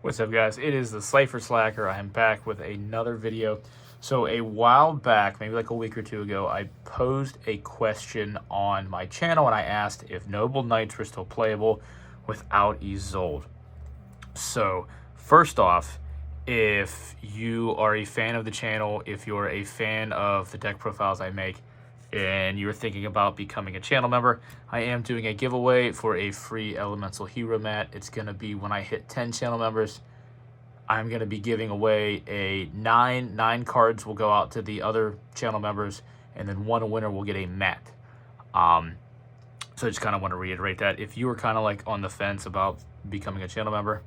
What's up, guys? It is the Slifer Slacker. I am back with another video. So a while back, maybe like a week or two ago, I posed a question on my channel and I asked if Noble Knights were still playable without Isolde. So first off, if you are a fan of the channel, if you're a fan of the deck profiles I make, and you're thinking about becoming a channel member, I am doing a giveaway for a free Elemental Hero mat. It's going to be when I hit 10 channel members. I'm going to be giving away a 9 cards will go out to the other channel members, and then one winner will get a mat. So I just kind of want to reiterate that. If you were kind of like on the fence about becoming a channel member,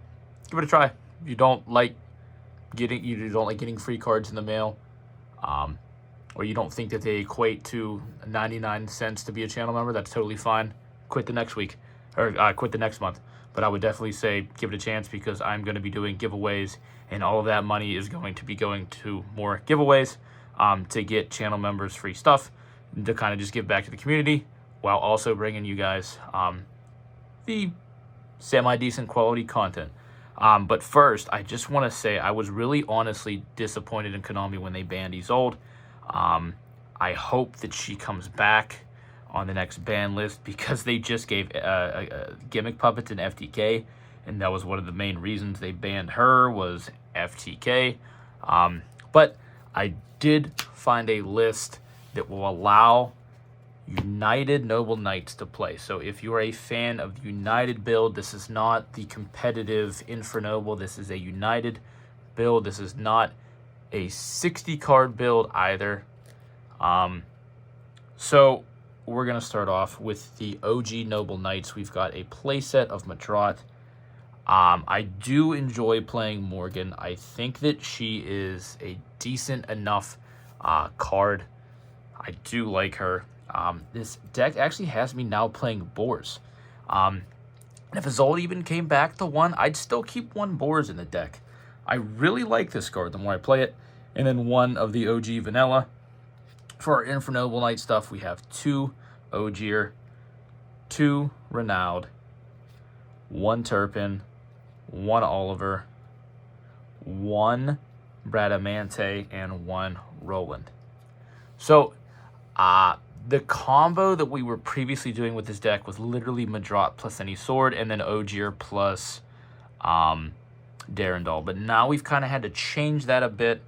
give it a try. If you don't like getting free cards in the mail, or you don't think that they equate to 99 cents to be a channel member, that's totally fine. Quit the next week, or quit the next month. But I would definitely say give it a chance, because I'm going to be doing giveaways, and all of that money is going to be going to more giveaways to get channel members free stuff, to kind of just give back to the community, while also bringing you guys the semi-decent quality content. But first, I just want to say I was really honestly disappointed in Konami when they banned Isolde. I hope that she comes back on the next ban list, because they just gave gimmick puppets an FTK, and that was one of the main reasons they banned her, was FTK. But I did find a list that will allow United Noble Knights to play. So if you're a fan of the United build, this is not the competitive Infernoble. This is a United build. This is not a 60 card build either. So we're going to start off with the OG Noble Knights. We've got a playset of Madrat. I do enjoy playing Morgan. I think that she is a decent enough card. I do like her. This deck actually has me now playing Boars. And if Isolde even came back to 1, I'd still keep 1 Boars in the deck. I really like this card the more I play it. And then 1 of the OG Vanilla. For our Infernoble Knight stuff, we have 2 Ogier, 2 Renaud, 1 Turpin, 1 Oliver, 1 Bradamante, and 1 Roland. So, the combo that we were previously doing with this deck was literally Madrat plus any sword, and then Ogier plus Darendal. But now we've kind of had to change that a bit,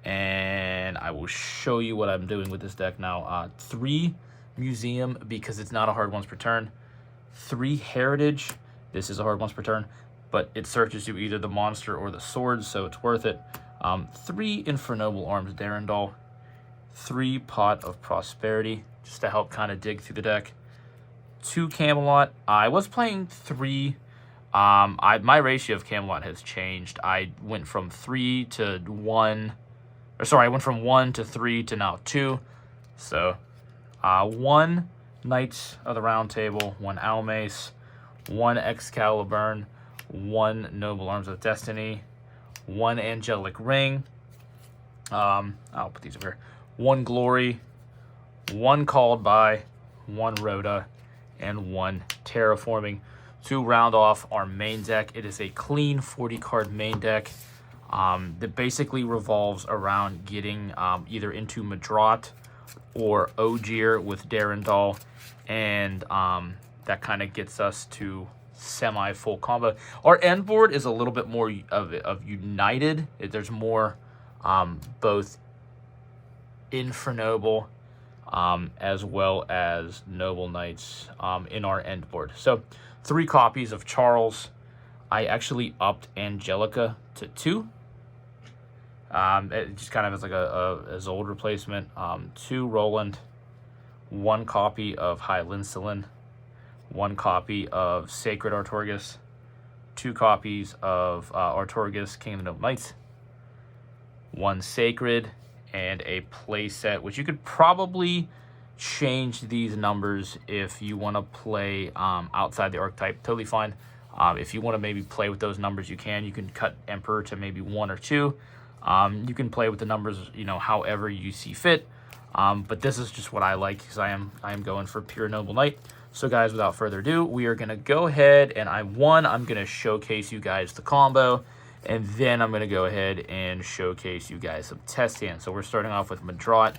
and I will show you what I'm doing with this deck now. 3 Museum, because it's not a hard once per turn. 3 Heritage. This is a hard once per turn, but it searches you either the monster or the sword, so it's worth it. 3 Infernoble Arms Darendal. 3 Pot of Prosperity, just to help kind of dig through the deck. 2 Camelot. I was playing 3. My ratio of Camelot has changed. I went from 3 to 1. Or sorry, I went from 1 to 3 to now 2. So, 1 Knights of the Round Table, 1 Almace, 1 Excalibur, 1 Noble Arms of Destiny, 1 Angelic Ring. I'll put these over here. 1 Glory, 1 Called By, 1 Rhoda, and 1 Terraforming. To round off our main deck, it is a clean 40-card main deck that basically revolves around getting either into Madrat or Ogier with Darendal, and that kind of gets us to semi-full combo. Our end board is a little bit more of United. There's more both Infernoble as well as Noble Knights in our end board. So 3 copies of Charles. I actually upped Angelica to 2. It just kind of is like a Isolde replacement. 2 Roland, 1 copy of High Linsolin, 1 copy of Sacred Artorgus, 2 copies of Artorgus, King of the Noble Knights, 1 Sacred, and a playset, which you could probably change these numbers if you want to play outside the archetype. Totally fine. If you want to maybe play with those numbers, you can. You can cut Emperor to maybe 1 or 2. You can play with the numbers, however you see fit. But this is just what I like, because I am going for pure Noble Knight. So guys, without further ado, we are going to go ahead and I'm going to showcase you guys the combo. And then I'm going to go ahead and showcase you guys some test hands. So we're starting off with Madrot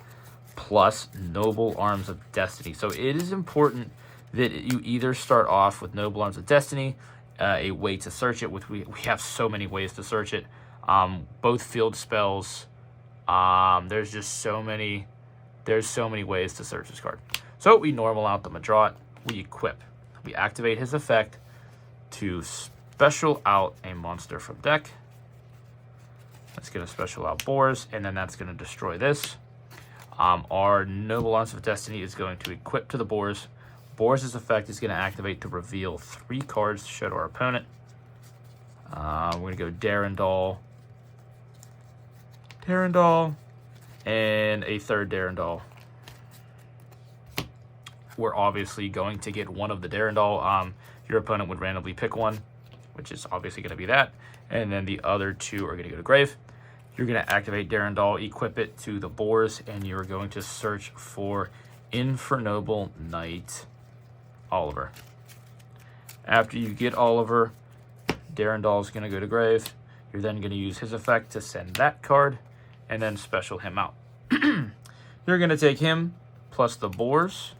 plus Noble Arms of Destiny. So it is important that you either start off with Noble Arms of Destiny, a way to search it, which we have so many ways to search it. Both field spells, there's just so many ways to search this card. So we normal out the Madrot, we equip. We activate his effect to special out a monster from deck. That's going to special out Boars, and then that's going to destroy this. Our Noble Arms of Destiny is going to equip to the Boars. Boars' effect is going to activate to reveal 3 cards to show to our opponent. We're going to go Darendal, and a third Darendal. We're obviously going to get one of the Darendal. Your opponent would randomly pick one, which is obviously going to be that. And then the other 2 are going to go to grave. You're going to activate Darendal, equip it to the Boars, and you're going to search for Infernoble Knight Oliver. After you get Oliver, Darendal is going to go to grave. You're then going to use his effect to send that card, and then special him out. You're going to take him plus the Boars,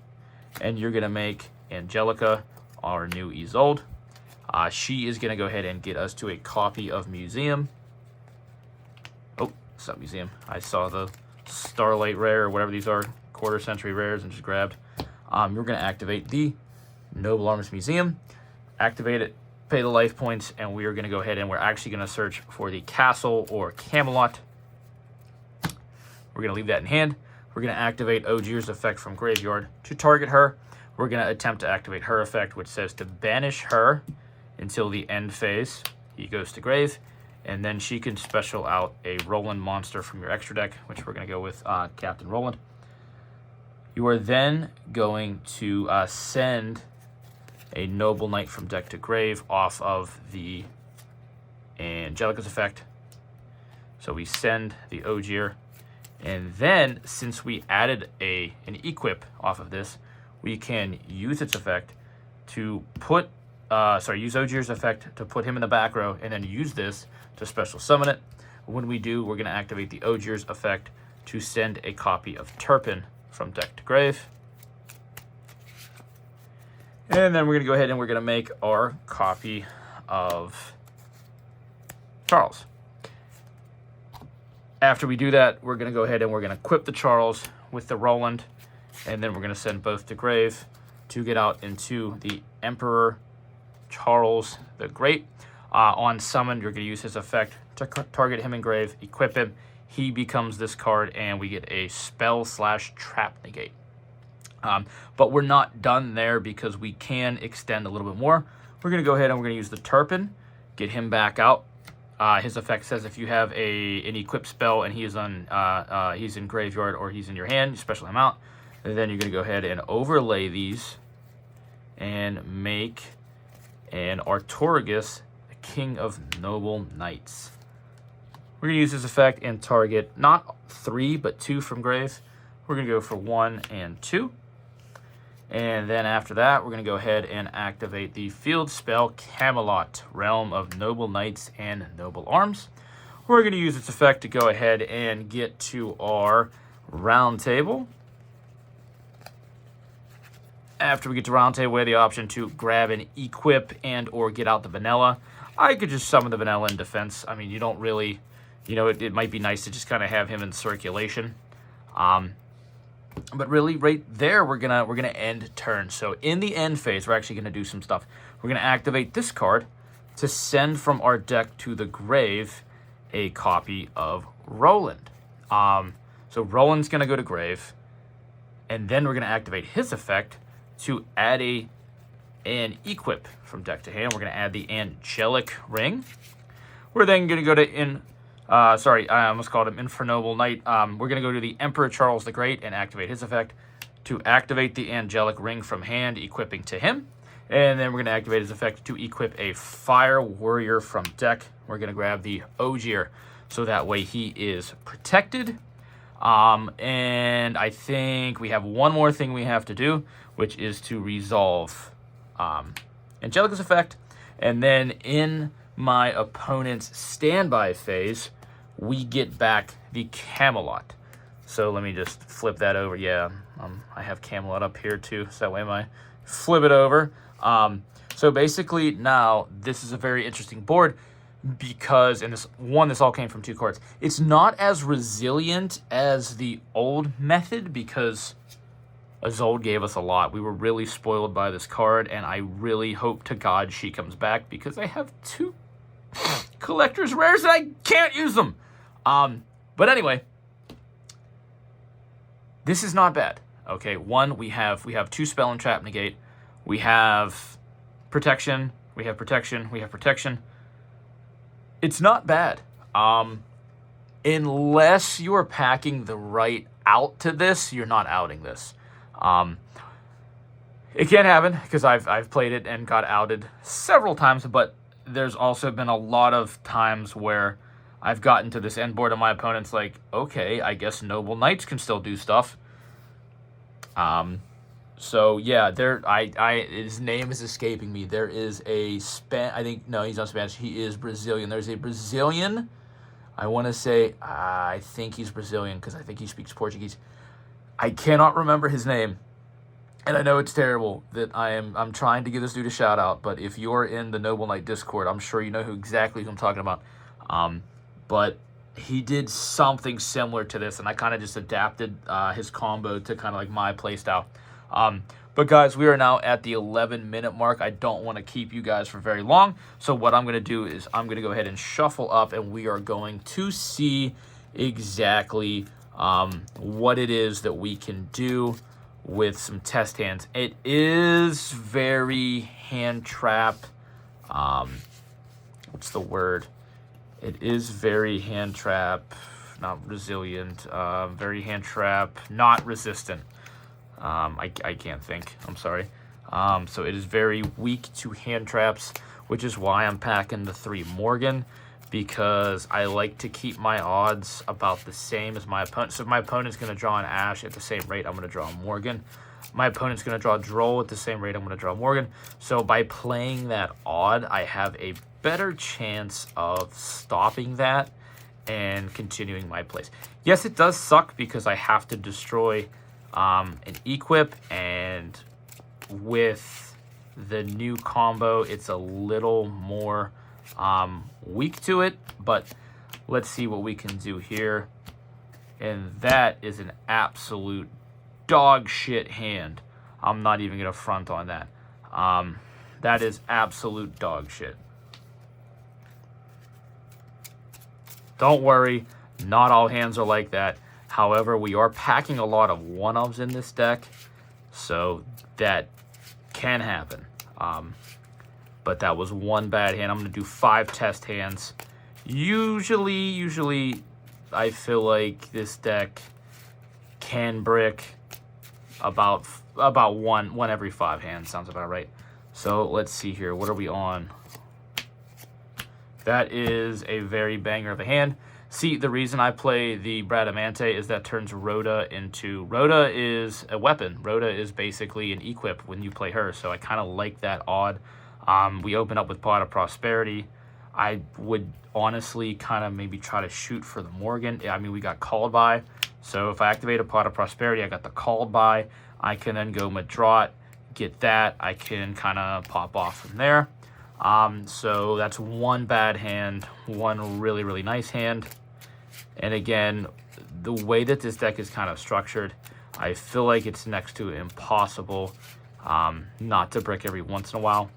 and you're going to make Angelica our new Isolde. She is going to go ahead and get us to a copy of Museum. Oh, it's not Museum. I saw the Starlight Rare, or whatever these are, quarter century rares, and just grabbed. You're going to activate the Noble Arms Museum, activate it, pay the life points, and we are going to go ahead and we're actually going to search for the Castle or Camelot. We're going to leave that in hand. We're going to activate Ogier's effect from graveyard to target her. We're going to attempt to activate her effect, which says to banish her until the end phase. He goes to grave, and then she can special out a Roland monster from your extra deck, which we're going to go with Captain Roland. You are then going to send a Noble Knight from deck to grave off of the Angelica's effect. So we send the Ogier, and then since we added an equip off of this, we can use its effect to put, use Ogier's effect to put him in the back row, and then use this to special summon it. When we do, we're going to activate the Ogier's effect to send a copy of Turpin from deck to grave. And then we're going to go ahead and we're going to make our copy of Charles. After we do that, we're going to go ahead and we're going to equip the Charles with the Roland, and then we're going to send both to grave to get out into the Emperor Charles the Great. On summon, you're going to use his effect to target him in grave, equip him. He becomes this card, and we get a spell/trap negate. But we're not done there because we can extend a little bit more. We're going to go ahead and we're going to use the Turpin, get him back out. His effect says if you have an equipped spell and he's in graveyard or he's in your hand, you special him out. And then you're going to go ahead and overlay these and make an Artorigus, the King of Noble Knights. We're going to use this effect and target not 3 but 2 from grave. We're going to go for 1 and 2. And then after that, we're going to go ahead and activate the field spell Camelot, Realm of Noble Knights and Noble Arms. We're going to use its effect to go ahead and get to our round table. After we get to round table, we have the option to grab and equip and or get out the vanilla. I could just summon the vanilla in defense. I mean, you don't really, it might be nice to just kind of have him in circulation. But really, right there, we're gonna end turn. So in the end phase, we're actually gonna do some stuff. We're gonna activate this card to send from our deck to the grave a copy of Roland. So Roland's gonna go to grave, and then we're gonna activate his effect to add an equip from deck to hand. We're gonna add the Angelic Ring. We're then gonna go to I almost called him Infernoble Knight. We're going to go to the Emperor Charles the Great and activate his effect to activate the Angelic Ring from hand, equipping to him. And then we're going to activate his effect to equip a Fire Warrior from deck. We're going to grab the Ogier, so that way he is protected. And I think we have one more thing we have to do, which is to resolve Angelica's effect. And then in my opponent's standby phase, we get back the Camelot. So let me just flip that over. Yeah, I have Camelot up here too, so that way I flip it over. So basically now this is a very interesting board because, and this all came from 2 cards. It's not as resilient as the old method because Isolde gave us a lot. We were really spoiled by this card, and I really hope to God she comes back because I have 2 collector's rares and I can't use them. But anyway, this is not bad. Okay, one, we have 2 spell and trap negate. We have protection. We have protection. We have protection. It's not bad. Unless you are packing the right out to this, you're not outing this. It can happen because I've played it and got outed several times, but there's also been a lot of times where I've gotten to this end board and my opponent's like, okay, I guess Noble Knights can still do stuff. So yeah, his name is escaping me. There is a no, he's not Spanish. He is Brazilian. There's a Brazilian. I want to say, I think he's Brazilian because I think he speaks Portuguese. I cannot remember his name. And I know it's terrible that I'm trying to give this dude a shout out, but if you're in the Noble Knight Discord, I'm sure you know exactly who I'm talking about. But he did something similar to this, and I kind of just adapted his combo to kind of like my playstyle. But guys, we are now at the 11-minute mark. I don't want to keep you guys for very long. So what I'm going to do is I'm going to go ahead and shuffle up, and we are going to see exactly what it is that we can do with some test hands. It is very hand trap. What's the word? It is very hand trap, not resilient. Very hand trap, not resistant. I can't think. I'm sorry. So it is very weak to hand traps, which is why I'm packing the 3 Morgan, because I like to keep my odds about the same as my opponent. So if my opponent's going to draw an Ash at the same rate, I'm going to draw a Morgan. My opponent's going to draw a Droll at the same rate, I'm going to draw a Morgan. So by playing that odd, I have a better chance of stopping that and continuing my plays. Yes, it does suck because I have to destroy an equip, and with the new combo, it's a little more weak to it, but let's see what we can do here. And that is an absolute dog shit hand. I'm not even gonna front on that. That is absolute dog shit. Don't worry, not all hands are like that. However, we are packing a lot of 1-ofs in this deck, so that can happen. But that was one bad hand. I'm going to do 5 test hands. Usually, I feel like this deck can brick about one every 5 hands. Sounds about right. So let's see here. What are we on? That is a very banger of a hand. See, the reason I play the Bradamante is that turns Rhoda into... Rhoda is a weapon. Rhoda is basically an equip when you play her, so I kind of like that odd. We open up with Pot of Prosperity. I would honestly kind of maybe try to shoot for the Morgan. I mean, we got Called By, so if I activate a Pot of Prosperity, I got the Called By. I can then go Madrot, get that. I can kind of pop off from there. So that's one bad hand, one really, really nice hand. And again, the way that this deck is kind of structured, I feel like it's next to impossible not to brick every once in a while.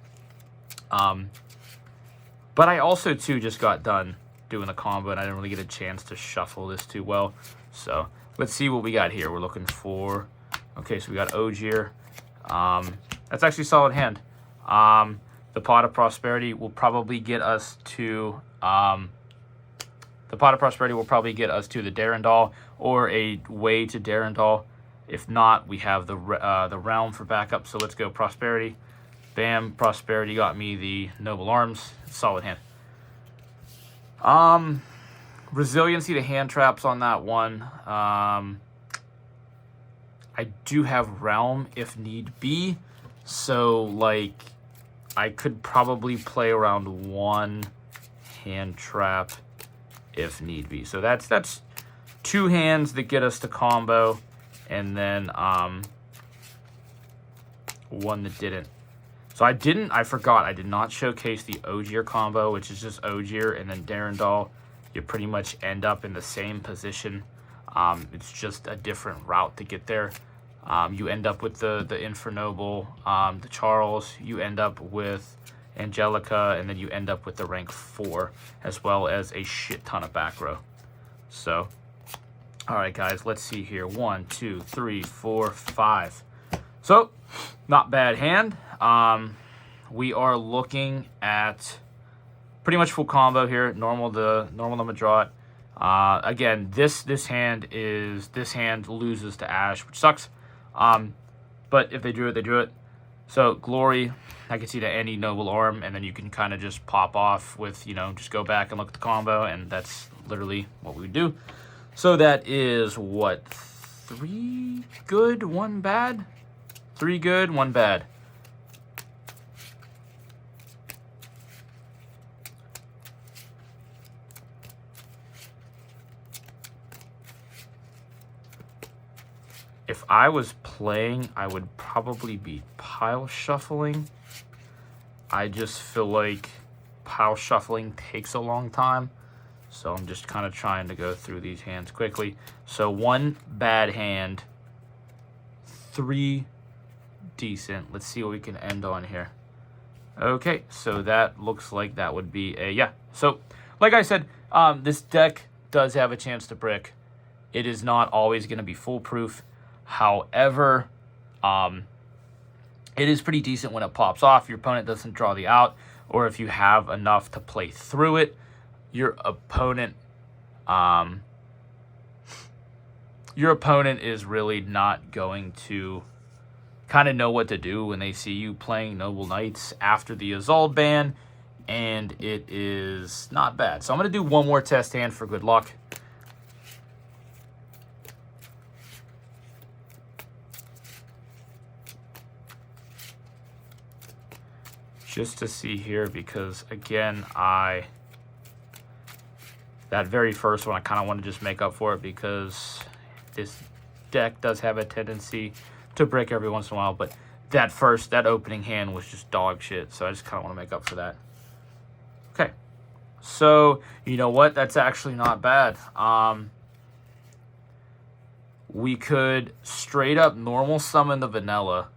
But I also, too, just got done doing the combo, and I didn't really get a chance to shuffle this too well. So let's see what we got here. We're looking for... Okay, so we got Ogier. That's actually a solid hand. The Pot of Prosperity will probably get us to... the Pot of Prosperity will probably get us to the Darendal or a way to Darendal. If not, we have the Realm for backup. So let's go Prosperity. Bam, Prosperity got me the Noble Arms. Solid hand. Resiliency to hand traps on that one. I do have Realm if need be. So, like, I could probably play around 1 hand trap if need be. So that's 2 hands that get us to combo, and then 1 that didn't. So I forgot, I did not showcase the Ogier combo, which is just Ogier and then Darendal. You pretty much end up in the same position. It's just a different route to get there. You end up with the Infernoble, the Charles, you end up with Angelica, and then you end up with the rank 4, as well as a shit ton of back row. So, alright guys, let's see here. 1, 2, 3, 4, 5. So, not bad hand. We are looking at pretty much full combo here. Normal to draw it. Again, this hand loses to Ash, which sucks. But if they drew it, they drew it. So Glory, I can see to any Noble Arm, and then you can kind of just pop off with, you know, just go back and look at the combo, and that's literally what we would do. So that is what, 3 good, 1 bad? 3 good, 1 bad. If I was playing, I would probably be pile shuffling. I just feel like pile shuffling takes a long time. So I'm just kind of trying to go through these hands quickly. So 1 bad hand, 3 decent. Let's see what we can end on here. Okay, so that looks like that would be a, yeah. So like I said, this deck does have a chance to brick. It is not always going to be foolproof. However, it is pretty decent when it pops off. Your opponent doesn't draw the out, or if you have enough to play through it, your opponent is really not going to kind of know what to do when they see you playing Noble Knights after the Isolde ban, and it is not bad. So I'm going to do 1 more test hand for good luck. Just to see here, because again, that very first one, I kind of want to just make up for it, because this deck does have a tendency to break every once in a while, but that opening hand was just dog shit, so I just kind of want to make up for that. Okay, so you know what? That's actually not bad. We could straight up normal summon the vanilla,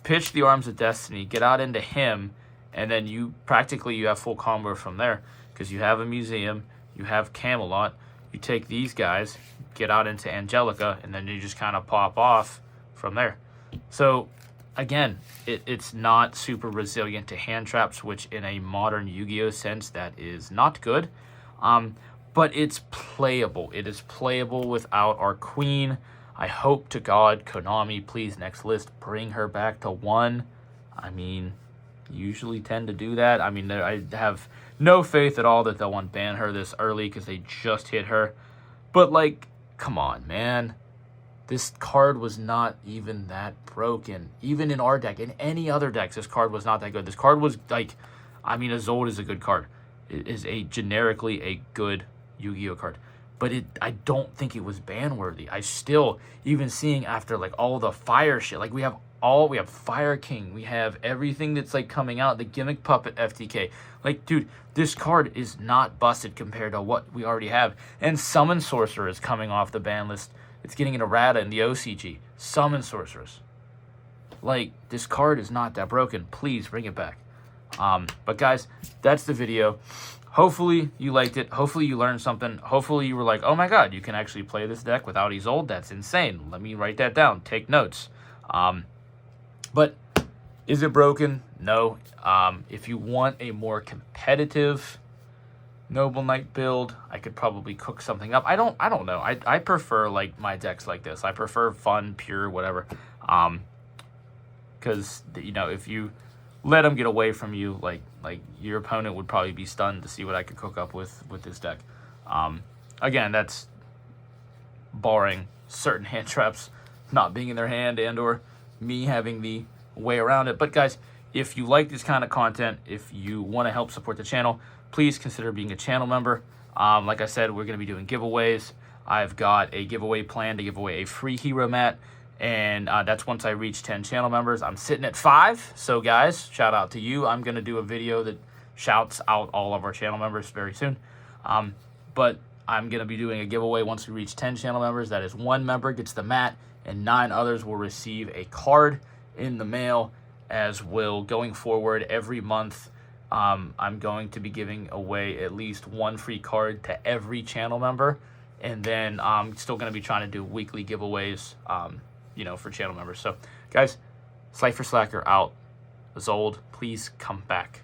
pitch the Arms of Destiny, get out into him, and then you have full combo from there, because you have a Museum, you have Camelot, you take these guys, get out into Angelica, and then you just kind of pop off from there. So again, it's not super resilient to hand traps, which in a modern Yu-Gi-Oh sense, that is not good. But it's playable. It is playable without our queen. I hope to God, Konami, please, next list, bring her back to 1. I mean, usually tend to do that. I mean, I have no faith at all that they'll unban her this early, because they just hit her. But, like, come on, man. This card was not even that broken. Even in our deck, in any other decks, this card was not that good. This card was, like, I mean, Isolde is a good card. It is generically a good Yu-Gi-Oh card. But I don't think it was ban worthy. I still, even seeing after like all the fire shit, like we have Fire King, we have everything that's like coming out, the Gimmick Puppet FTK. Like, dude, this card is not busted compared to what we already have. And Summon Sorceress coming off the ban list. It's getting an errata in the OCG. Summon Sorceress. Like, this card is not that broken. Please bring it back. But guys, that's the video. Hopefully you liked it. Hopefully you learned something. Hopefully you were like, oh my god, you can actually play this deck without Isolde. That's insane. Let me write that down. Take notes. But is it broken? No. If you want a more competitive Noble Knight build, I could probably cook something up. I don't know. I prefer like my decks like this. I prefer fun, pure, whatever. Because you know, if you let them get away from you, like your opponent would probably be stunned to see what I could cook up with this deck. Again, that's barring certain hand traps not being in their hand and or me having the way around it. But guys, if you like this kind of content, if you want to help support the channel, please consider being a channel member. Like I said, we're going to be doing giveaways. I've got a giveaway plan to give away a free hero mat, and that's once I reach 10 channel members. I'm sitting at 5, so guys, shout out to you. I'm going to do a video that shouts out all of our channel members very soon. But I'm going to be doing a giveaway once we reach 10 channel members. That is 1 member gets the mat, and 9 others will receive a card in the mail, as will going forward every month. I'm going to be giving away at least 1 free card to every channel member. And then I'm still going to be trying to do weekly giveaways, for channel members. So, guys, Cypher Slacker out. Isolde, please come back.